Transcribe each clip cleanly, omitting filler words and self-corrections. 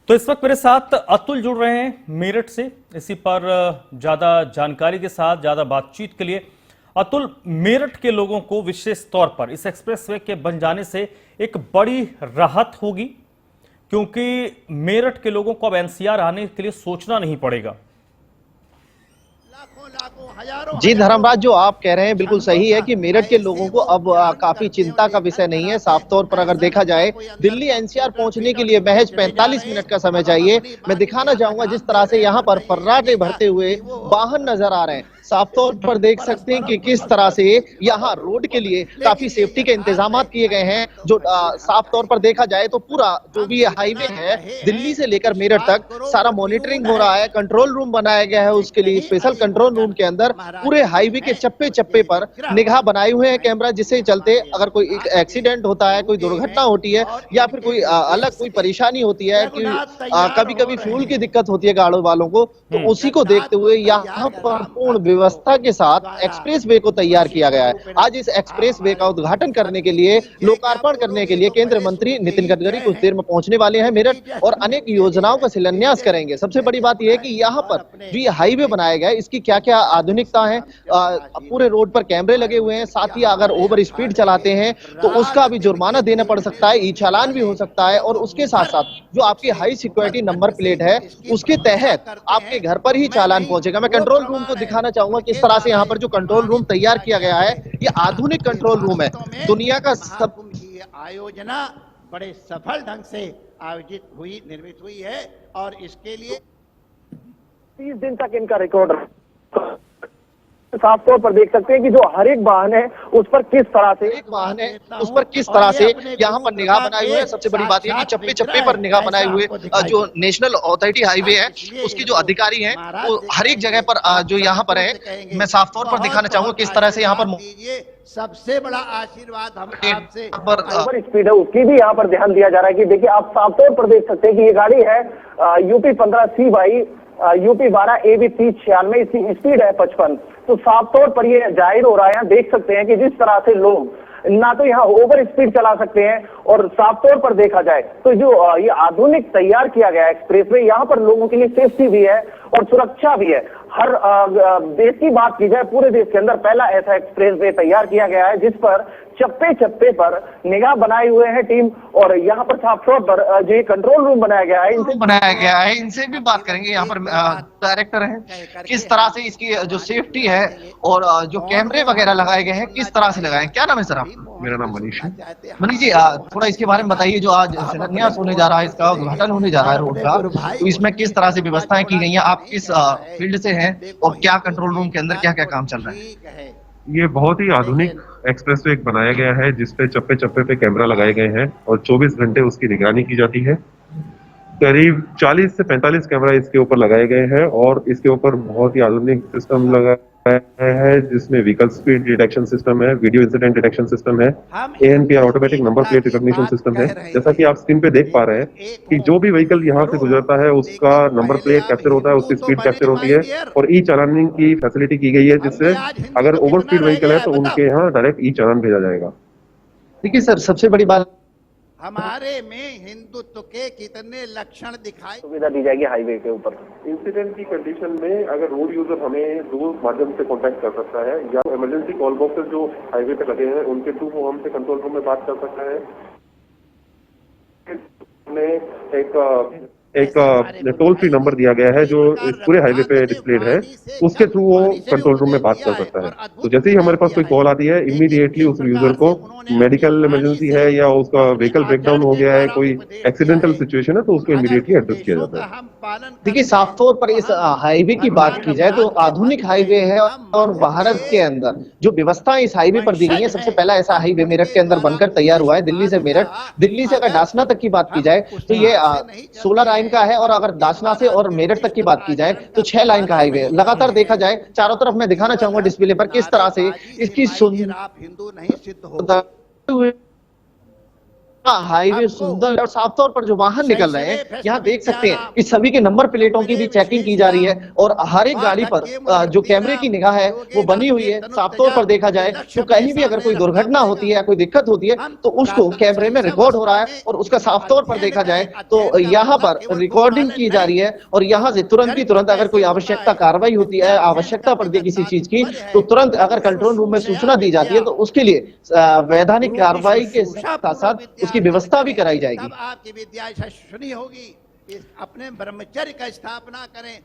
तो इस वक्त मेरे साथ अतुल जुड़ रहे हैं मेरठ से। इसी पर ज्यादा जानकारी के साथ ज्यादा बातचीत के लिए अतुल, मेरठ के लोगों को विशेष तौर पर इस एक्सप्रेसवे के बन जाने से एक बड़ी राहत होगी, क्योंकि मेरठ के लोगों को अब एनसीआर आने के लिए सोचना नहीं पड़ेगा। जी धर्मराज, जो आप कह रहे हैं बिल्कुल सही है कि मेरठ के लोगों को अब काफी चिंता का विषय नहीं है। साफ तौर पर अगर देखा जाए, दिल्ली एनसीआर पहुंचने के लिए महज 45 मिनट का समय चाहिए। मैं दिखाना चाहूंगा जिस तरह से यहाँ पर फर्राटे भरते हुए वाहन नजर आ रहे हैं। साफ तौर पर देख सकते हैं कि किस तरह से यहाँ रोड के लिए काफी सेफ्टी के इंतजाम किए गए हैं। जो साफ तौर पर देखा जाए तो पूरा जो भी हाईवे है दिल्ली से लेकर मेरठ तक सारा मॉनिटरिंग हो रहा है। कंट्रोल रूम बनाया गया है, उसके लिए स्पेशल कंट्रोल रूम के अंदर पूरे हाईवे के चप्पे चप्पे पर निगाह बनाए हुए हैं कैमरा, जिससे चलते अगर कोई एक्सीडेंट होता है, कोई दुर्घटना होती है या फिर कोई अलग कोई परेशानी होती है कि कभी कभी फ्यूल की दिक्कत होती है गाड़ियों वालों को, तो उसी को देखते हुए यहाँ पर पूर्ण व्यवस्था के साथ एक्सप्रेस वे को तैयार किया गया है। आज इस एक्सप्रेस वे का उद्घाटन करने के लिए, लोकार्पण करने के लिए केंद्रीय मंत्री नितिन गडकरी कुछ देर में पहुंचने वाले हैं मेरठ और अनेक योजनाओं का शिलान्यास करेंगे। सबसे बड़ी बात यह है कि यहाँ पर जो ये हाईवे बनाया गया है इसकी क्या क्या आधुनिकता है। पूरे रोड पर कैमरे लगे हुए हैं, साथ ही अगर ओवर स्पीड चलाते हैं तो उसका भी जुर्माना देना पड़ सकता है, ई चालान भी हो सकता है। और उसके साथ साथ जो आपकी हाई सिक्योरिटी नंबर प्लेट है उसके तहत आपके घर पर ही चालान पहुंचेगा। मैं कंट्रोल रूम को दिखाना चाहूंगा किस तरह से यहाँ पर जो कंट्रोल रूम तैयार किया गया है, ये आधुनिक कंट्रोल रूम है। दुनिया का सब आयोजना बड़े सफल ढंग से आयोजित हुई, निर्मित हुई है और इसके लिए 30 दिन तक इनका रिकॉर्ड साफ तौर पर देख सकते हैं कि जो हर एक वाहन है उस पर किस तरह से यहाँ पर निगाह बनाए हुए हैं। सबसे बड़ी बात यह कि चप्पे चप्पे पर निगाह बनाए हुए जो नेशनल अथॉरिटी हाईवे है उसके जो अधिकारी हैं वो हर एक जगह पर जो यहाँ पर है, मैं साफ तौर पर दिखाना चाहूंगा किस तरह से यहाँ पर सबसे बड़ा आशीर्वाद हम आपसे ओवर स्पीड है उसकी भी यहाँ पर ध्यान दिया जा रहा है। कि देखिए आप साफ तौर पर देख सकते हैं कि ये गाड़ी है यूपी 15C यूपी 12 AB 3096, इसकी स्पीड है 55। तो साफ तौर पर ये जाहिर हो रहा है, यहाँ देख सकते हैं कि जिस तरह से लोग ना तो यहाँ ओवर स्पीड चला सकते हैं और साफ तौर पर देखा जाए तो जो ये आधुनिक तैयार किया गया एक्सप्रेसवे, यहाँ पर लोगों के लिए सेफ्टी भी है और सुरक्षा भी है। हर देश की बात की जाए, पूरे देश के अंदर पहला ऐसा एक्सप्रेसवे तैयार किया गया है जिस पर चप्पे चप्पे पर निगाह बनाए हुए हैं टीम। और यहाँ पर साफ तौर पर जो ये कंट्रोल रूम बनाया गया है इनसे भी बात करेंगे। यहाँ पर डायरेक्टर हैं, किस तरह से इसकी जो सेफ्टी है और जो कैमरे वगैरह लगाए गए हैं किस तरह से लगाए। क्या नाम है सर आपका? मेरा नाम मनीष है। मनीष जी, थोड़ा इसके बारे में बताइए। जो आज शिलान्यास होने जा रहा है, इसका उद्घाटन होने जा रहा है रोड का, तो इसमें किस तरह से व्यवस्थाएं की गई हैं? आप किस फील्ड से हैं और क्या कंट्रोल रूम के अंदर क्या क्या काम चल रहा है? ये बहुत ही आधुनिक एक्सप्रेसवे बनाया गया है जिसपे चप्पे चप्पे पे कैमरा लगाए गए हैं और 24 घंटे उसकी निगरानी की जाती है। करीब 40 से 45 कैमरा इसके ऊपर लगाए गए हैं और इसके ऊपर बहुत ही आधुनिक सिस्टम लगाया है जिसमें व्हीकल स्पीड डिटेक्शन सिस्टम है, वीडियो इंसिडेंट डिटेक्शन सिस्टम है, ANPR automatic number plate recognition system है। जैसा कि आप स्क्रीन पे देख पा रहे हैं कि जो भी व्हीकल यहाँ से गुजरता है उसका नंबर प्लेट कैप्चर होता है, उसकी स्पीड कैप्चर होती है और ई चालानिंग की फैसिलिटी की गई है, जिससे अगर ओवर स्पीड व्हीकल है तो उनके यहाँ डायरेक्ट ई चालान भेजा जाएगा। देखिए सर, सबसे बड़ी बात हमारे में हिंदुत्व के कितने लक्षण दिखाई सुविधा दी जाएगी हाईवे के ऊपर। इंसिडेंट की कंडीशन में अगर रोड यूजर हमें दो माध्यम से कांटेक्ट कर सकता है, या इमरजेंसी कॉल बॉक्सेस जो हाईवे पे लगे हैं उनके थ्रू वो हमसे कंट्रोल रूम में बात कर सकता है। एक टोल फ्री नंबर दिया गया है जो पूरे हाईवे पे डिस्प्लेड है, उसके थ्रू वो कंट्रोल रूम में बात कर सकता है। तो जैसे ही हमारे पास कोई कॉल आती है, इमीडिएटली उस यूजर को मेडिकल इमरजेंसी है या उसका व्हीकल ब्रेकडाउन हो गया है, कोई एक्सीडेंटल सिचुएशन है, तो उसको इमीडिएटली एड्रेस किया जाता है। देखिए, साफ तौर पर इस हाईवे की बात की जाए तो आधुनिक हाईवे है और भारत के अंदर जो व्यवस्थाएं इस हाईवे पर दी गई है, सबसे पहला ऐसा हाईवे मेरठ के अंदर बनकर तैयार हुआ है। दिल्ली से मेरठ, दिल्ली से अगर डासना तक की बात की जाए तो ये 16 लाइन का है और अगर डासना से और मेरठ तक की बात की जाए तो 6 लाइन का हाईवे है। लगातार देखा जाए चारों तरफ, मैं दिखाना चाहूंगा डिस्प्ले पर किस तरह से इसकी आप हिंदू नहीं सिद्ध हो हाईवे सुंदर और साफ तौर पर जो वाहन निकल रहे हैं, यहाँ देख सकते हैं कि सभी के नंबर प्लेटों की भी चेकिंग की जा रही है और हर एक गाड़ी पर जो कैमरे की निगाह है वो बनी हुई है। साफ तौर पर देखा जाए तो कहीं भी अगर कोई दुर्घटना होती है, कोई दिक्कत होती है तो उसको कैमरे में रिकॉर्ड हो रहा है और उसका साफ तौर पर देखा जाए तो यहाँ पर रिकॉर्डिंग की जा रही है और यहाँ से तुरंत की तुरंत अगर कोई आवश्यकता कार्रवाई होती है, आवश्यकता पड़ती है किसी चीज की, तो तुरंत अगर कंट्रोल रूम में सूचना दी जाती है तो उसके लिए वैधानिक कार्रवाई के साथ साथ उसकी व्यवस्था भी कराई जाएगी। तब आपकी विद्या यशस्वी होगी। इस अपने ब्रह्मचर्य का स्थापना करें।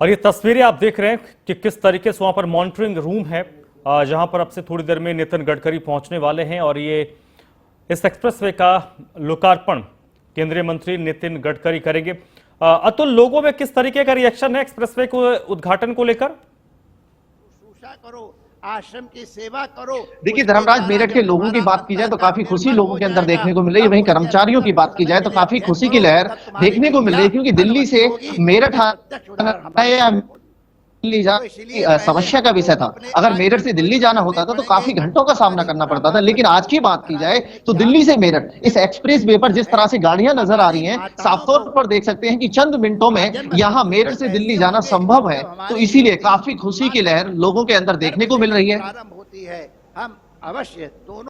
और ये तस्वीरें आप देख रहे हैं कि किस तरीके से वहां पर मॉनिटरिंग रूम है, जहां पर अब से थोड़ी देर में नितिन गडकरी पहुंचने वाले हैं और ये इस एक्सप्रेसवे का लोकार्पण केंद्रीय मंत्री नितिन गडकरी करेंगे। अतुल, लोगों में किस तरीके का रिएक्शन है एक्सप्रेसवे को उद्घाटन को लेकर? शुश्रूषा करो, आश्रम की सेवा करो। देखिए धर्मराज, मेरठ के लोगों की बात की जाए तो काफी खुशी लोगों के अंदर देखने को मिल रही है। वहीं कर्मचारियों की बात की जाए तो काफी खुशी की लहर देखने को मिल रही है, क्योंकि दिल्ली से मेरठ दिल्ली जाना समस्या का विषय था। अगर मेरठ से दिल्ली जाना होता था तो काफी घंटों का सामना करना पड़ता था, लेकिन आज की बात की जाए तो दिल्ली से मेरठ इस एक्सप्रेस वे पर जिस तरह से गाड़ियां नजर आ रही हैं, साफ तौर पर देख सकते हैं कि चंद मिनटों में यहां मेरठ से दिल्ली जाना संभव है। तो इसीलिए काफी खुशी की लहर लोगों के अंदर देखने को मिल रही है। प्रारंभ होती है, हम अवश्य दोनों